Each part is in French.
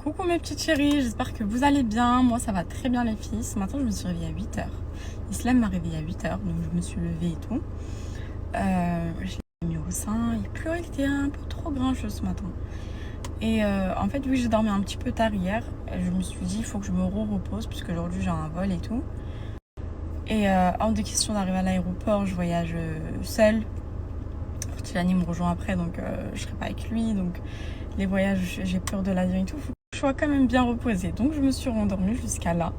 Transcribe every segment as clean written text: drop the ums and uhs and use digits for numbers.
Coucou mes petites chéries, j'espère que vous allez bien. Moi ça va très bien les filles. Ce matin je me suis réveillée à 8h. Islam m'a réveillée à 8h, donc je me suis levée et tout. Je l'ai mis au sein. Il pleurait, il était un peu trop grincheux ce matin. Et en fait oui, j'ai dormi un petit peu tard hier. Je me suis dit il faut que je me repose puisque aujourd'hui j'ai un vol et tout. Et hors de question d'arriver à l'aéroport, je voyage seule. Tilani me rejoint après, donc je serai pas avec lui. Donc les voyages, j'ai peur de l'avion et tout. Faut que je sois quand même bien reposée. Donc je me suis rendormie jusqu'à là.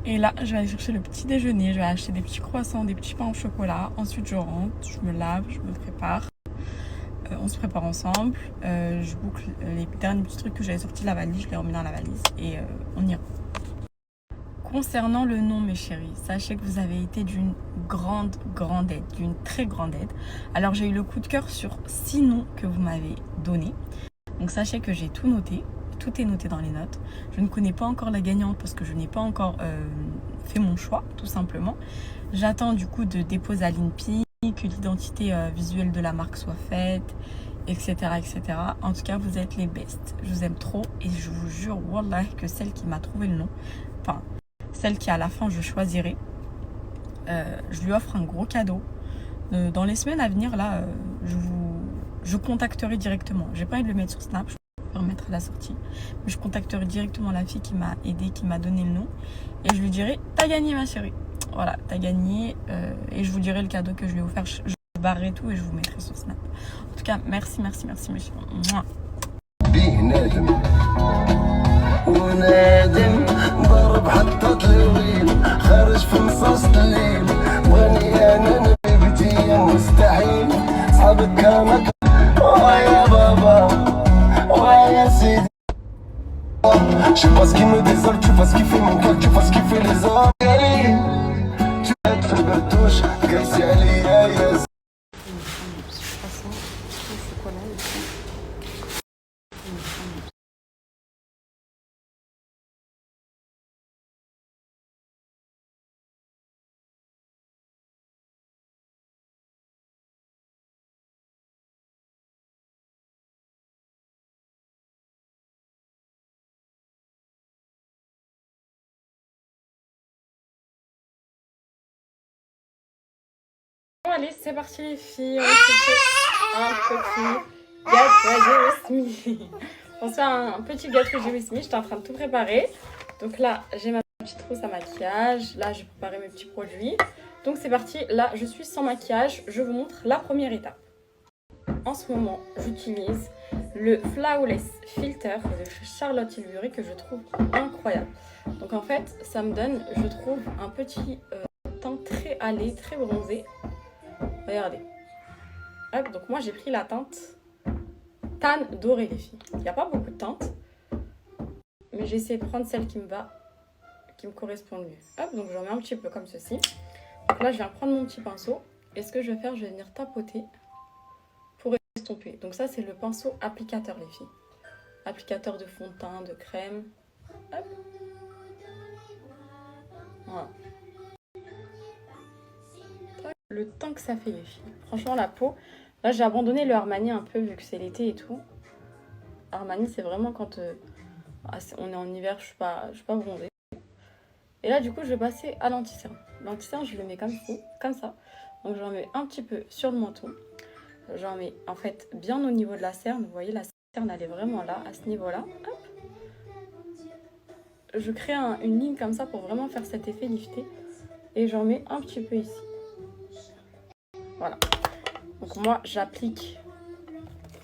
Et là, je vais aller chercher le petit déjeuner. Je vais acheter des petits croissants, des petits pains au chocolat. Ensuite, je rentre, je me lave, je me prépare. On se prépare ensemble. Je boucle les derniers petits trucs que j'avais sortis de la valise. Je les remets dans la valise et on ira. Concernant le nom, mes chéris, sachez que vous avez été d'une grande aide, d'une très grande aide. Alors, j'ai eu le coup de cœur sur 6 noms que vous m'avez donnés. Donc, sachez que j'ai tout noté. Tout est noté dans les notes. Je ne connais pas encore la gagnante parce que je n'ai pas encore fait mon choix, tout simplement. J'attends du coup de déposer à l'INPI, que l'identité visuelle de la marque soit faite, etc., etc. En tout cas, vous êtes les bestes. Je vous aime trop et je vous jure, wallah, que celle qui m'a trouvé le nom, enfin, celle qui à la fin je choisirai, je lui offre un gros cadeau. Dans les semaines à venir, là, je contacterai directement. J'ai pas envie de le mettre sur Snap, je vais permettre la sortie. Mais je contacterai directement la fille qui m'a aidé, qui m'a donné le nom. Et je lui dirai, t'as gagné ma chérie. Voilà, t'as gagné. Et je vous dirai le cadeau que je lui ai offert. Je barrerai tout et je vous mettrai sur Snap. En tout cas, merci, merci, merci mes chéris. Mouah. ونادم ضرب حطت الويل خارج في نصاص الليل بغني انا نبتي مستحيل صعبك كانك ويا بابا ويا سيدي Je sais pas ce qui me désole, tu vois ce qui fait mon cœur, tu vois ce qui fait les hommes. Tu vas te faire touche, Gracie Alia, yes. Bon, allez, c'est parti les filles. On se fait un petit gâteau Jimmy. On se fait un petit gâteau Jimmy Smith. J'étais en train de tout préparer. Donc là, j'ai ma petite trousse à maquillage. Là, j'ai préparé mes petits produits. Donc c'est parti. Là, je suis sans maquillage. Je vous montre la première étape. En ce moment, j'utilise le Flawless Filter de chez Charlotte Tilbury que je trouve incroyable. Donc en fait, ça me donne, je trouve, un petit teint très hâlé, très bronzé. Regardez. Hop, donc moi j'ai pris la teinte Tan dorée les filles. Il n'y a pas beaucoup de teintes. Mais j'ai essayé de prendre celle qui me va, qui me correspond le mieux. Hop, donc j'en mets un petit peu comme ceci. Donc là je viens prendre mon petit pinceau. Et ce que je vais faire, je vais venir tapoter pour estomper. Donc ça c'est le pinceau applicateur les filles. Applicateur de fond de teint, de crème. Hop. Voilà. Le teint que ça fait les filles. Franchement la peau. Là j'ai abandonné le Armani un peu vu que c'est l'été et tout. Armani c'est vraiment quand on est en hiver, je suis pas bronzée. Et là du coup je vais passer à l'anti-cerne. L'anti-cerne je le mets comme ça. Donc j'en mets un petit peu sur le menton. J'en mets en fait bien au niveau de la cerne. Vous voyez la cerne elle est vraiment là, à ce niveau là. Hop. Je crée une ligne comme ça pour vraiment faire cet effet lifté. Et j'en mets un petit peu ici. Voilà. Donc moi j'applique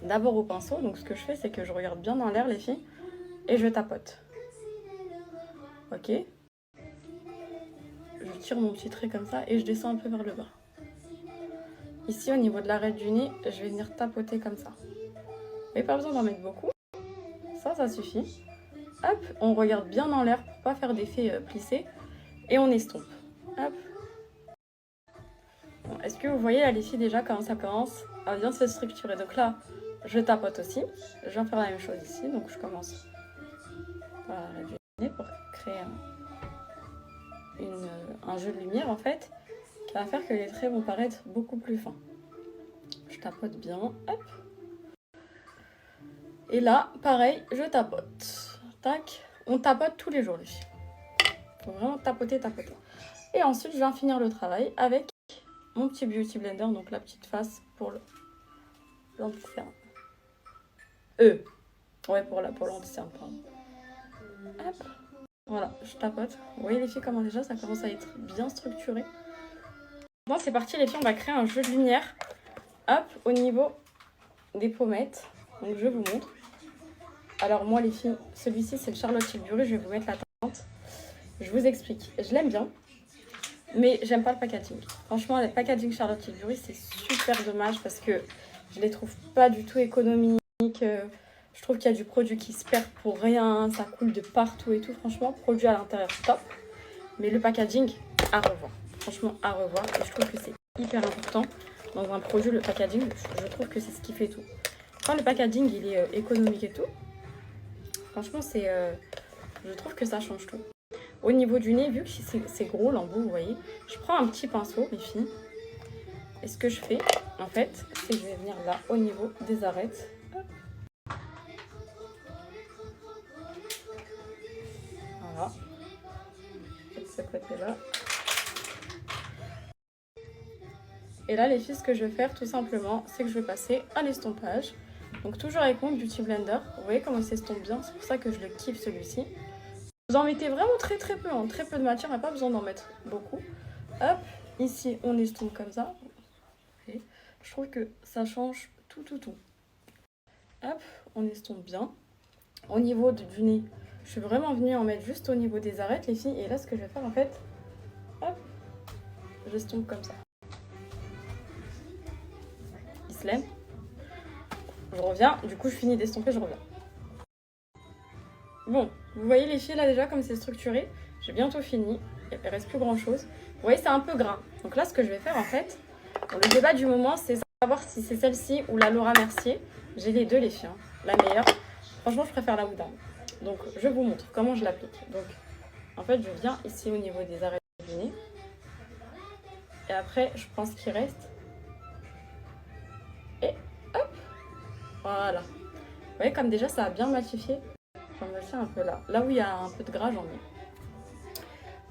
d'abord au pinceau. Donc ce que je fais c'est que je regarde bien dans l'air les filles. Et je tapote. Ok. Je tire mon petit trait comme ça et je descends un peu vers le bas. Ici au niveau de l'arête du nez, je vais venir tapoter comme ça. Mais pas besoin d'en mettre beaucoup. Ça suffit. Hop, on regarde bien dans l'air pour pas faire d'effet plissé. Et on estompe. Hop. Bon, est-ce que vous voyez là les filles déjà comment ça commence à bien se structurer. Donc là, je tapote aussi. Je viens faire la même chose ici. Donc je commence par l'arête du nez pour créer un jeu de lumière en fait. Qui va faire que les traits vont paraître beaucoup plus fins. Je tapote bien. Hop. Et là, pareil, je tapote. Tac. On tapote tous les jours, les filles. Faut vraiment tapoter, tapoter. Et ensuite, je viens finir le travail avec mon petit Beauty Blender, donc la petite face pour l'anti-cerne. Ouais, pour l'anti-cerne, pardon. Hop. Voilà, je tapote. Vous voyez les filles comment déjà ça commence à être bien structuré. Bon, c'est parti les filles, on va créer un jeu de lumière. Hop, au niveau des pommettes. Donc je vous montre. Alors moi les filles, celui-ci c'est le Charlotte Tilbury, je vais vous mettre la teinte. Je vous explique, je l'aime bien, mais j'aime pas le packaging. Franchement, le packaging Charlotte Tilbury, c'est super dommage parce que je les trouve pas du tout économiques. Je trouve qu'il y a du produit qui se perd pour rien, ça coule de partout et tout. Franchement, produit à l'intérieur, top. Mais le packaging, à revoir. Franchement, à revoir. Et je trouve que c'est hyper important dans un produit, le packaging. Je trouve que c'est ce qui fait tout. Quand le packaging, il est économique et tout, franchement, je trouve que ça change tout. Au niveau du nez, vu que c'est gros l'embout, vous voyez, je prends un petit pinceau, les filles. Et ce que je fais, en fait, c'est que je vais venir là, au niveau des arêtes. Voilà. De ce côté-là. Et là, les filles, ce que je vais faire, tout simplement, c'est que je vais passer à l'estompage. Donc, toujours avec mon Beauty Blender. Vous voyez comment il s'estompe bien. C'est pour ça que je le kiffe, celui-ci. Vous en mettez vraiment très peu, hein. Très peu de matière, on n'a pas besoin d'en mettre beaucoup. Hop, ici, on estompe comme ça. Et je trouve que ça change tout. Hop, on estompe bien. Au niveau du nez, je suis vraiment venue en mettre juste au niveau des arêtes, les filles. Et là, ce que je vais faire, en fait, hop, j'estompe comme ça. Islem. Je reviens, du coup, je finis d'estomper, je reviens. Bon, vous voyez les filles, là, déjà, comme c'est structuré. J'ai bientôt fini. Il ne reste plus grand-chose. Vous voyez, c'est un peu gras. Donc là, ce que je vais faire, en fait, bon, le débat du moment, c'est savoir si c'est celle-ci ou la Laura Mercier. J'ai les deux, les filles, hein. La meilleure. Franchement, je préfère la Huda. Donc, je vous montre comment je l'applique. Donc, en fait, je viens ici au niveau des arêtes du nez. Et après, je prends ce qui reste. Et hop, voilà. Vous voyez, comme déjà, ça a bien matifié. J'en mets aussi un peu là. Là où il y a un peu de gras, j'en mets.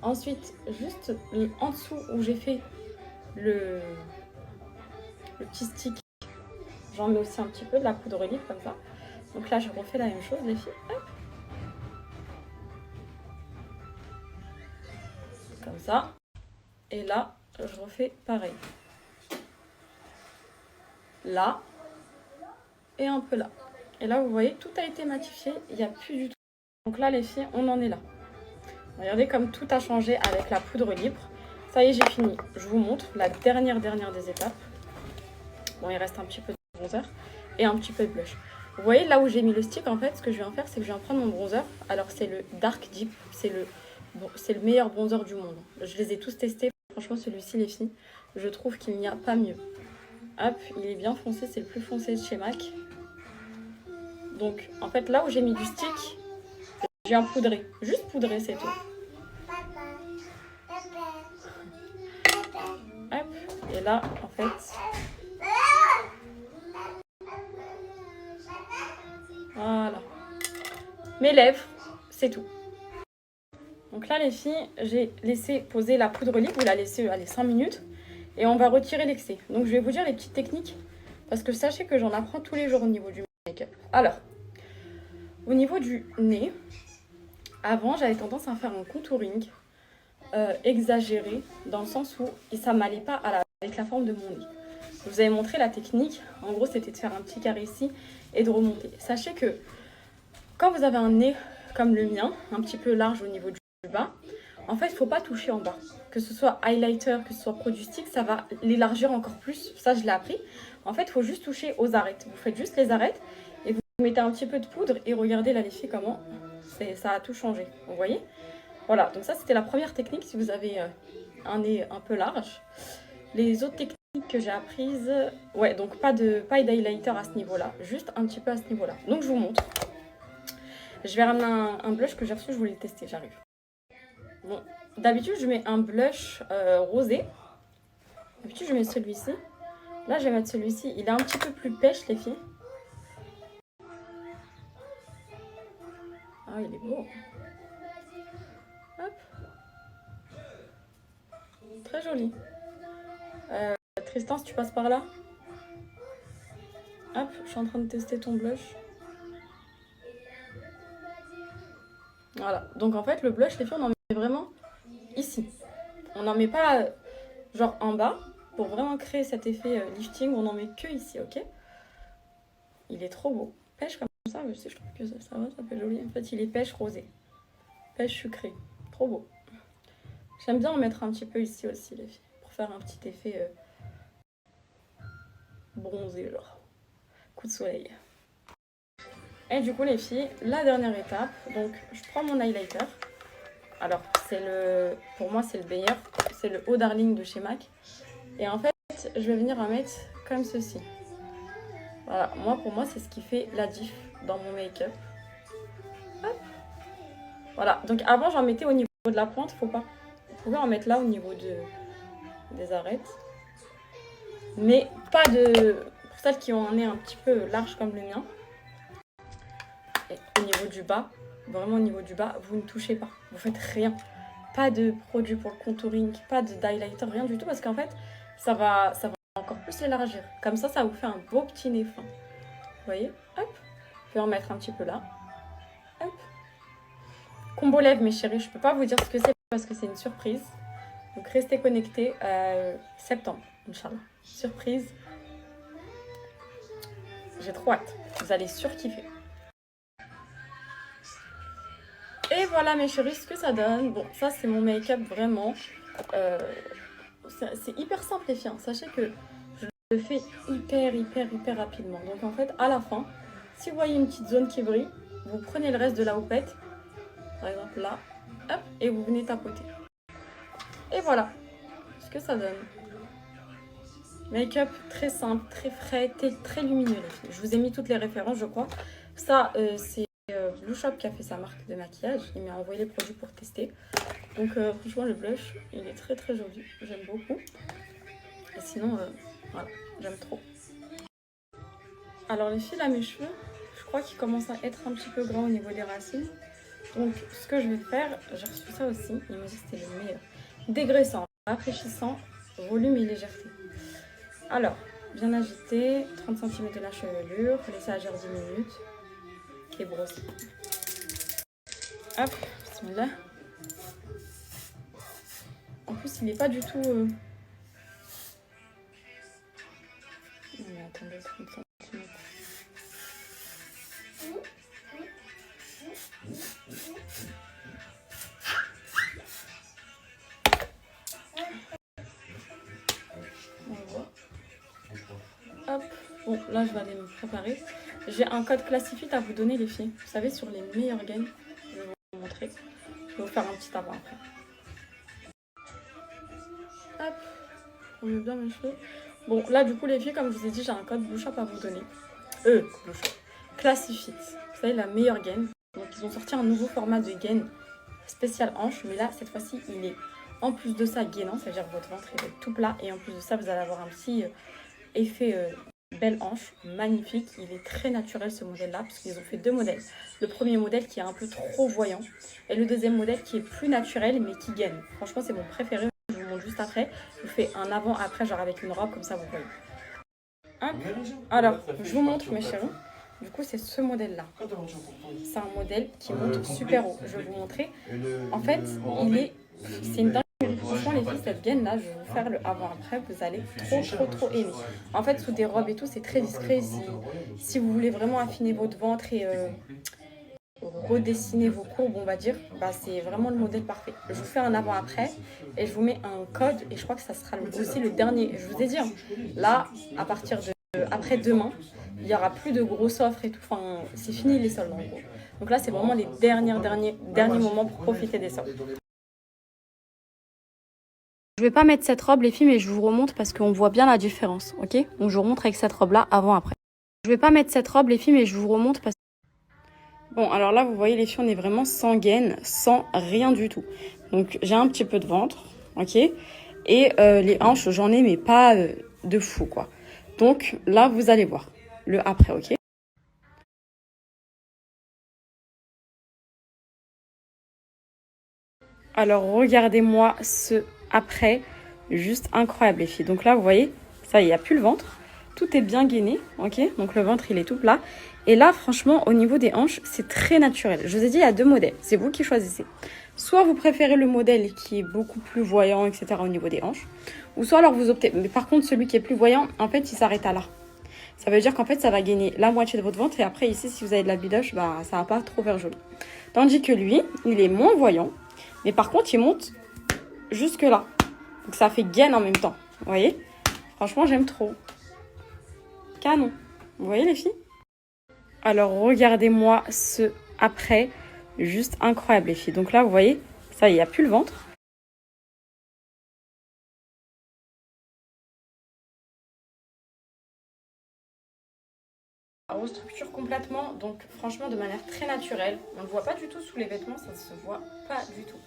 Ensuite, juste en dessous où j'ai fait le petit stick, j'en mets aussi un petit peu de la poudre olive comme ça. Donc là, je refais la même chose, les filles. Hop. Comme ça. Et là, je refais pareil. Là. Et un peu là. Et là, vous voyez, tout a été matifié. Il n'y a plus du tout. Donc là, les filles, on en est là. Regardez comme tout a changé avec la poudre libre. Ça y est, j'ai fini. Je vous montre la dernière des étapes. Bon, il reste un petit peu de bronzer et un petit peu de blush. Vous voyez, là où j'ai mis le stick, en fait, ce que je viens faire, c'est que je viens prendre mon bronzer. Alors, c'est le Dark Deep. C'est le meilleur bronzer du monde. Je les ai tous testés. Franchement, celui-ci, les filles, je trouve qu'il n'y a pas mieux. Hop, il est bien foncé. C'est le plus foncé de chez MAC. Donc, en fait, là où j'ai mis du stick, j'ai un poudré. Juste poudré, c'est tout. Hop, et là, en fait... Voilà. Mes lèvres, c'est tout. Donc là, les filles, j'ai laissé poser la poudre libre. Vous la laissez aller 5 minutes. Et on va retirer l'excès. Donc, je vais vous dire les petites techniques. Parce que sachez que j'en apprends tous les jours au niveau du make-up. Alors, au niveau du nez, avant, j'avais tendance à faire un contouring exagéré. Dans le sens où ça m'allait pas avec la forme de mon nez. Je vous avais montré la technique. En gros, c'était de faire un petit carré ici et de remonter. Sachez que quand vous avez un nez comme le mien, un petit peu large au niveau du bas, en fait, il ne faut pas toucher en bas. Que ce soit highlighter, que ce soit produit stick, ça va l'élargir encore plus. Ça, je l'ai appris. En fait, il faut juste toucher aux arêtes. Vous faites juste les arêtes et vous mettez un petit peu de poudre et regardez là, les filles, comment ça a tout changé. Vous voyez? Voilà, donc ça, c'était la première technique si vous avez un nez un peu large. Les autres techniques que j'ai apprises, ouais, donc pas d'highlighter à ce niveau-là, juste un petit peu à ce niveau-là. Donc, je vous montre. Je vais ramener un blush que j'ai reçu, je voulais le tester, j'arrive. Bon, d'habitude, je mets un blush rosé. D'habitude, je mets celui-ci. Là, je vais mettre celui-ci. Il est un petit peu plus pêche, les filles. Ah, il est beau. Hop. Très joli. Tristan, si tu passes par là. Hop, je suis en train de tester ton blush. Voilà. Donc en fait, le blush, les filles, on en met vraiment ici. On n'en met pas genre en bas. Pour vraiment créer cet effet lifting, on n'en met que ici, ok? Il est trop beau. Pêche comme ça, je sais, je trouve que ça va, ça fait joli. En fait, il est pêche rosé. Pêche sucrée. Trop beau. J'aime bien en mettre un petit peu ici aussi, les filles. Pour faire un petit effet bronzé, genre. Coup de soleil. Et du coup, les filles, la dernière étape. Donc, je prends mon highlighter. Alors, pour moi, c'est le meilleur. C'est le Eau Darling de chez MAC. Et en fait, je vais venir en mettre comme ceci. Voilà, pour moi, c'est ce qui fait la diff dans mon make-up. Hop. Voilà, donc avant, j'en mettais au niveau de la pointe, faut pas. Vous pouvez en mettre là au niveau des arêtes. Mais pas de... Pour celles qui ont un nez un petit peu large comme le mien. Et au niveau du bas, vraiment au niveau du bas, vous ne touchez pas. Vous faites rien. Pas de produit pour le contouring, pas d'highlighter, rien du tout. Parce qu'en fait, ça va encore plus l'élargir. Comme ça vous fait un beau petit nez fin. Vous voyez? Hop. Je vais en mettre un petit peu là. Hop. Combo lèvres, mes chéris. Je peux pas vous dire ce que c'est parce que c'est une surprise. Donc restez connectés. Septembre, Inch'Allah. Surprise. J'ai trop hâte. Vous allez surkiffer. Et voilà mes chéris, ce que ça donne. Bon, ça c'est mon make-up vraiment. C'est hyper simple les filles. Sachez que je le fais hyper rapidement. Donc en fait, à la fin, si vous voyez une petite zone qui brille, vous prenez le reste de la houppette. Par exemple là. Hop, et vous venez tapoter. Et voilà ce que ça donne. Make-up très simple, très frais, très lumineux les filles. Je vous ai mis toutes les références je crois. Ça c'est Blue Shop qui a fait sa marque de maquillage. Il m'a envoyé les produits pour tester. Donc franchement le blush il est très joli. J'aime beaucoup. Et sinon voilà, j'aime trop. Alors les filles là mes cheveux, je crois qu'ils commencent à être un petit peu grands au niveau des racines. Donc ce que je vais faire, j'ai reçu ça aussi. Il m'a dit que c'était le meilleur. Dégraissant, rafraîchissant, volume et légèreté. Alors, bien agité, 30 cm de la chevelure, laisser agir 10 minutes. Et brosser. Hop, bismillah. En plus, il n'est pas du tout... Non mais attendez, 30 cm. Hop, bon là je vais aller me préparer. J'ai un code Classifit à vous donner les filles. Vous savez sur les meilleurs gains, je vais vous montrer. Je vais vous faire un petit avant après. Hop, on met bien mes cheveux. Bon là du coup les filles, comme je vous ai dit, j'ai un code Blue Shop à vous donner. Blue Shop. Classifit, vous savez la meilleure gaine. Donc ils ont sorti un nouveau format de gaine spécial hanche, mais là cette fois-ci il est en plus de ça gainant, c'est-à-dire que votre ventre il va être tout plat et en plus de ça vous allez avoir un petit effet belle hanche, magnifique. Il est très naturel ce modèle là parce qu'ils ont fait deux modèles. Le premier modèle qui est un peu trop voyant et le deuxième modèle qui est plus naturel mais qui gaine. Franchement c'est mon préféré, je vous montre juste après. Je vous fais un avant après genre avec une robe comme ça vous voyez. Hop. Alors je vous montre mes chéris. Du coup c'est ce modèle là. C'est un modèle qui monte super haut. Je vais vous montrer. En fait c'est une dingue. Franchement les filles, cette gaine là, je vais vous faire le avant-après, vous allez trop aimer. En fait sous des robes et tout c'est très discret, si vous voulez vraiment affiner votre ventre et redessiner vos courbes on va dire, bah, c'est vraiment le modèle parfait. Je vous fais un avant-après et je vous mets un code et je crois que ça sera aussi le dernier. Je vous ai dit, hein, là à partir de après demain, il n'y aura plus de grosses offres et tout, enfin c'est fini les soldes en gros. Donc là c'est vraiment les derniers moments pour profiter des soldes. Je vais pas mettre cette robe les filles mais je vous remonte parce qu'on voit bien la différence, ok? Donc je vous remontre avec cette robe là avant après. Je vais pas mettre cette robe les filles mais je vous remonte parce que... Bon alors là vous voyez les filles on est vraiment sans gaine, sans rien du tout. Donc j'ai un petit peu de ventre, ok? Et les hanches j'en ai mais pas de fou quoi. Donc là vous allez voir le après, ok? Alors regardez-moi ce après, juste incroyable les filles. Donc là vous voyez, ça il n'y a plus le ventre, tout est bien gainé, ok. Donc le ventre il est tout plat. Et là franchement au niveau des hanches c'est très naturel. Je vous ai dit il y a deux modèles, c'est vous qui choisissez. Soit vous préférez le modèle qui est beaucoup plus voyant etc. au niveau des hanches, ou soit alors vous optez. Mais par contre celui qui est plus voyant en fait il s'arrête à là. Ça veut dire qu'en fait, ça va gainer la moitié de votre ventre. Et après, ici, si vous avez de la bidoche, bah, ça va pas trop faire joli. Tandis que lui, il est moins voyant. Mais par contre, il monte jusque là. Donc, ça fait gaine en même temps. Vous voyez? Franchement, j'aime trop. Canon. Vous voyez, les filles? Alors, regardez-moi ce après. Juste incroyable, les filles. Donc là, vous voyez, ça, il n'y a plus le ventre. Restructure complètement, donc franchement de manière très naturelle. On ne le voit pas du tout sous les vêtements, ça ne se voit pas du tout.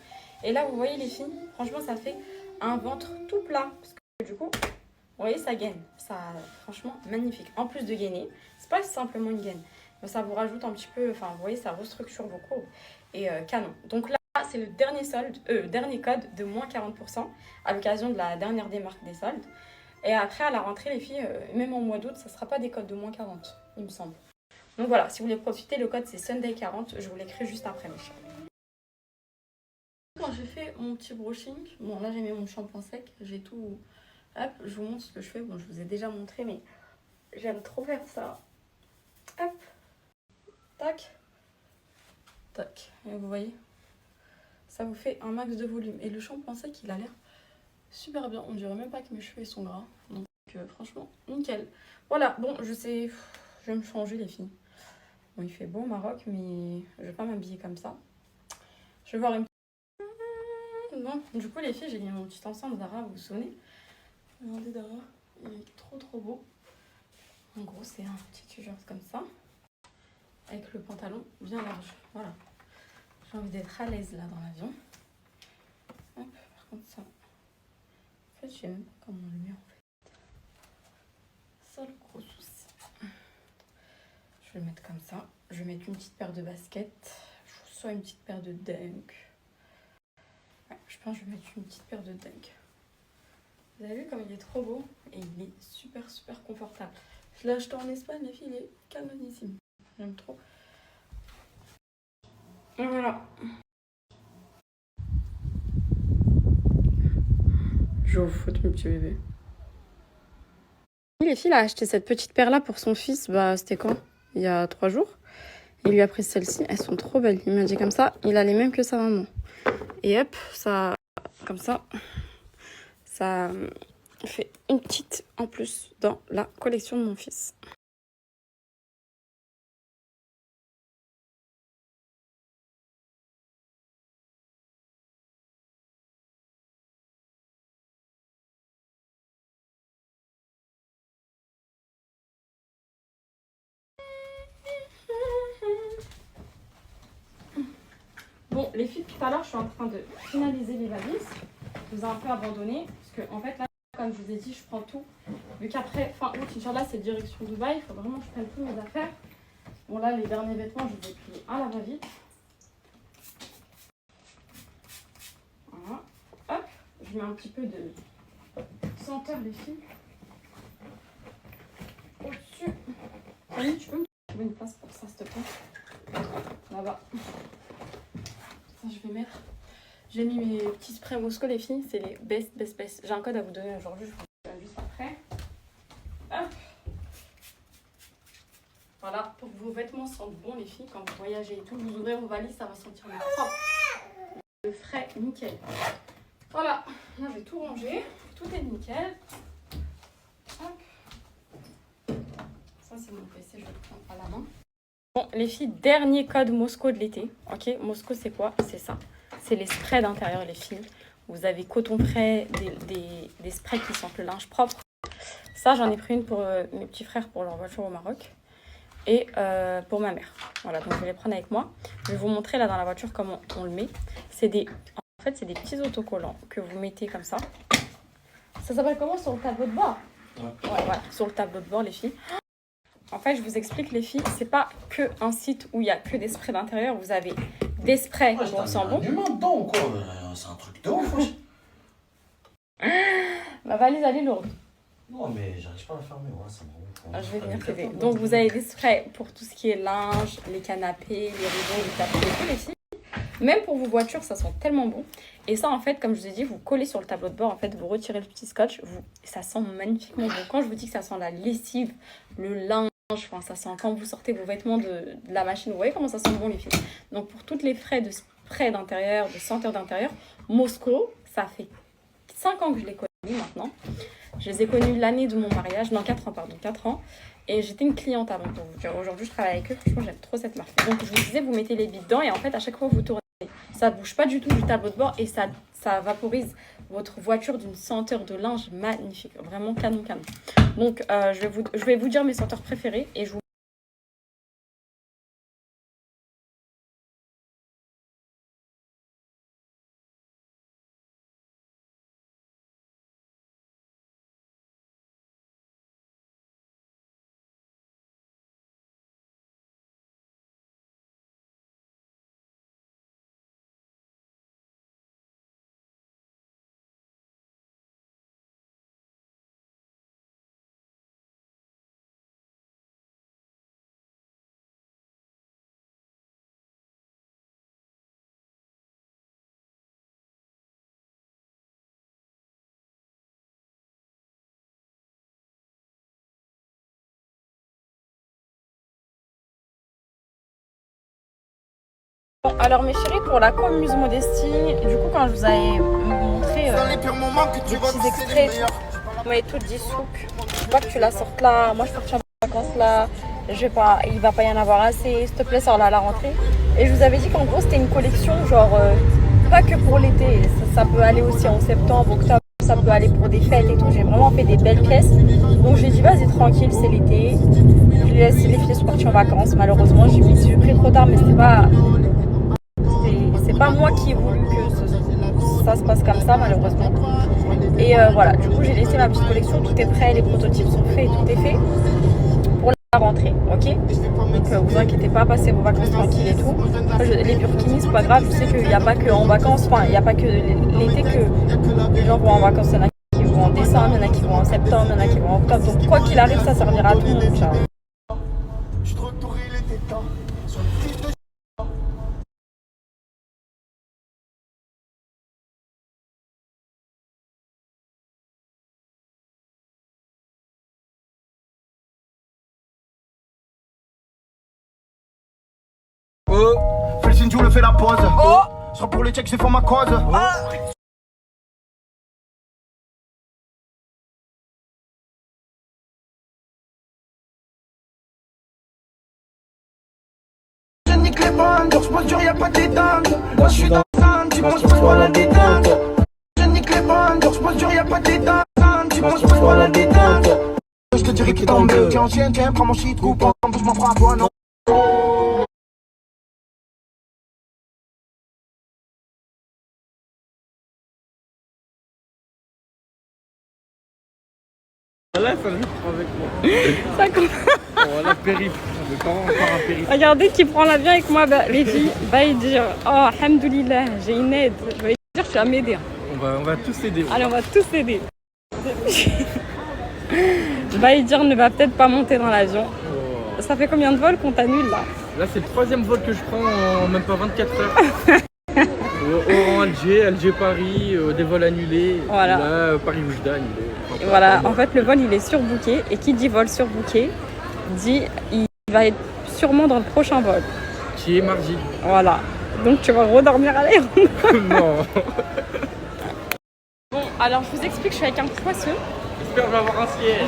Et là vous voyez les filles, franchement ça fait un ventre tout plat. Parce que du coup, vous voyez ça gaine. Ça, franchement magnifique. En plus de gainer, c'est pas simplement une gaine. Mais ça vous rajoute un petit peu, enfin vous voyez ça restructure vos courbes. Et canon. Donc là c'est le dernier solde, dernier code de moins 40% à l'occasion de la dernière démarque des soldes. Et après, à la rentrée, les filles, même en mois d'août, ça ne sera pas des codes de moins 40, il me semble. Donc voilà, si vous voulez profiter, le code c'est Sunday40. Je vous l'écris juste après, mes chers. Quand j'ai fait mon petit brushing, bon là j'ai mis mon shampoing sec, j'ai tout... Hop, je vous montre ce que je fais. Bon, je vous ai déjà montré, mais j'aime trop faire ça. Hop, tac, tac. Et vous voyez, ça vous fait un max de volume. Et le shampoing sec, il a l'air super bien. On dirait même pas que mes cheveux sont gras. Donc franchement, nickel. Voilà, bon, je sais, je vais me changer les filles. Bon, il fait beau au Maroc, mais je vais pas m'habiller comme ça. Je vais voir une... Bon, du coup les filles, j'ai mis mon petit ensemble Zara, vous vous souvenez? Regardez Zara, il est trop beau. En gros, c'est un petit t-shirt comme ça, avec le pantalon bien large. Voilà. J'ai envie d'être à l'aise là dans l'avion. Hop, par contre ça... En fait, je sais même pas comment on le met en fait. Ça le gros souci. Je vais le mettre comme ça. Je vais mettre une petite paire de baskets. Soit une petite paire de dunk. Ouais, je pense que je vais mettre une petite paire de dunk. Vous avez vu comme il est trop beau et il est super confortable. Je l'ai acheté en Espagne, les filles, il est canonissime. J'aime trop. Et voilà. Je vous fous mon petit bébé. Les filles, il a acheté cette petite paire là pour son fils. Bah, c'était quand? Il y a 3 jours. Il lui a pris celle-ci. Elles sont trop belles. Il m'a dit comme ça. Il a les mêmes que sa maman. Et hop, ça, comme ça, ça fait une petite en plus dans la collection de mon fils. Bon, les filles, tout à l'heure, je suis en train de finaliser les valises. Je vous ai un peu abandonné. Parce que, en fait, là, comme je vous ai dit, je prends tout. Vu qu'après, fin août, Inch'Allah, c'est direction Dubaï. Il faut vraiment que je prenne toutes mes affaires. Bon, là, les derniers vêtements, je les ai pris à la va-vite. Voilà. Hop, je mets un petit peu de senteur, les filles. Au-dessus. Fanny, tu peux me trouver une place pour ça, s'il te plaît? Là-bas. Je vais mettre. J'ai mis mes petits sprays Mosco, les filles. C'est les best. J'ai un code à vous donner aujourd'hui. Je vous le donne juste après. Hop. Voilà, pour que vos vêtements sentent bon, les filles. Quand vous voyagez et tout, vous ouvrez vos valises, ça va sentir le propre. Le frais, nickel. Voilà, moi j'ai tout rangé. Tout est nickel. Hop. Ça, c'est mon PC. Je vais le prendre à la main. Bon, les filles, dernier code Mosco de l'été. Ok, Mosco, c'est quoi? C'est ça. C'est les sprays d'intérieur, les filles. Vous avez coton frais, des sprays qui sentent le linge propre. Ça, j'en ai pris une pour mes petits frères pour leur voiture au Maroc. Et pour ma mère. Voilà, donc je vais les prendre avec moi. Je vais vous montrer là dans la voiture comment on le met. En fait, c'est des petits autocollants que vous mettez comme ça. Ça s'appelle comment sur le tableau de bord? Ouais, voilà, sur le tableau de bord, les filles. En fait, je vous explique, les filles, c'est pas que un site où il y a que des sprays d'intérieur. Vous avez des sprays pour sent bon. Humain dedans ou quoi? C'est un truc de ouf, wesh. Ma valise, elle est lourde. Non, mais j'arrive pas à la fermer, ouais, ça me rend. Je vais venir t'aider. Donc, vous avez des sprays pour tout ce qui est linge, les canapés, les rideaux, les tapis et tout, les filles. Même pour vos voitures, ça sent tellement bon. Et ça, en fait, comme je vous ai dit, vous collez sur le tableau de bord. En fait, vous retirez le petit scotch. Ça sent magnifiquement bon. Quand je vous dis que ça sent la lessive, le linge, enfin, ça sent quand vous sortez vos vêtements de la machine. Vous voyez comment ça sent bon, les filles. Donc, pour toutes les frais de spray d'intérieur, de senteur d'intérieur, Mosco, ça fait 5 ans que je les connais maintenant. Je les ai connus l'année de mon mariage. Non, 4 ans, pardon. 4 ans. Et j'étais une cliente avant. Donc, aujourd'hui, je travaille avec eux. Franchement, j'aime trop cette marque. Donc, je vous disais, vous mettez les billes dedans. Et en fait, à chaque fois, vous tournez. Ça ne bouge pas du tout du tableau de bord. Et ça vaporise votre voiture d'une senteur de linge magnifique. Vraiment canon. Donc, je vais vous dire mes senteurs préférées. Et je vous... Bon, alors mes chéris, pour la com Muse Modesty, du coup quand je vous avais montré les petits extraits, vous m'avez tout dit souk, je veux pas que tu la sortes là, moi je pars en vacances là, il va pas y en avoir assez, s'il te plaît sors-la à la rentrée. Et je vous avais dit qu'en gros c'était une collection genre pas que pour l'été, ça peut aller aussi en septembre, octobre, ça peut aller pour des fêtes et tout. J'ai vraiment fait des belles pièces, donc j'ai dit vas-y tranquille, c'est l'été, je laisse les filles sont parties en vacances. Malheureusement j'ai pris trop tard, mais c'est pas moi qui ai voulu que ça se passe comme ça, malheureusement. Et voilà, du coup j'ai laissé ma petite collection, tout est prêt, les prototypes sont faits, tout est fait pour la rentrée, ok. Donc vous inquiétez pas, passez vos vacances tranquilles et tout. Les burkinis c'est pas grave, je sais qu'il n'y a pas que en vacances, enfin il n'y a pas que l'été que les gens vont en vacances, il y en a qui vont en décembre, il y en a qui vont en septembre, il y en a qui vont en octobre, donc quoi qu'il arrive ça servira à tout le monde, ciao. Fais le signe, le fais la pause. Sera pour les checks, c'est pour ma cause. Je nique les bandes, je pose dur, y'a pas de détente. Moi je suis dans le sang, dimanche, je pose la détente. Je nique les bandes, je pose dur, y'a pas de détente. Dimanche, je pose la détente. Je te dirais qu'il tombe, tiens, prends mon shit, coupe en deux, je m'en ferai à toi, non. Là, ça le prend avec moi. Ça compte. Oh, la périph'. Mes parents ont encore un périph'. Regardez qui prend l'avion avec moi, les filles, va y dire oh, alhamdoulilah, j'ai une aide. Je vais dire, tu vas m'aider. On va tous aider. Allez, on va tous aider. Va y dire, ne va peut-être pas monter dans l'avion. Oh. Ça fait combien de vols qu'on t'annule là? Là, c'est le 3e vol que je prends en même pas 24 heures. Oran Alger, Alger-Paris, des vols annulés. Voilà. Là, Paris-Oujda annulé. Et voilà, en fait, le vol il est surbooké. Et qui dit vol surbooké dit il va être sûrement dans le prochain vol. Qui est mardi. Voilà. Donc tu vas redormir à l'aéroport. Non. Bon, alors je vous explique, je suis avec un poisseux. J'espère que je vais avoir un siège.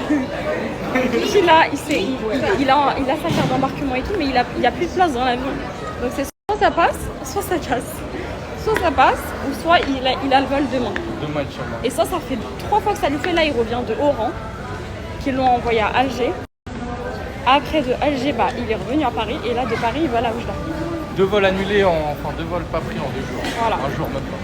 Il a sa carte d'embarquement et tout, mais il y a plus de place dans l'avion. Donc c'est soit ça passe, soit ça casse. Soit ça passe, ou soit il a le vol demain. Demain, Inch'Allah. Et ça fait 3 fois que ça lui fait. Là, il revient de Oran, qu'ils l'ont envoyé à Alger. Après de Alger, il est revenu à Paris. Et là, de Paris, il va là où je dors. 2 vols annulés, enfin 2 vols pas pris en 2 jours. Voilà. Un jour même pas.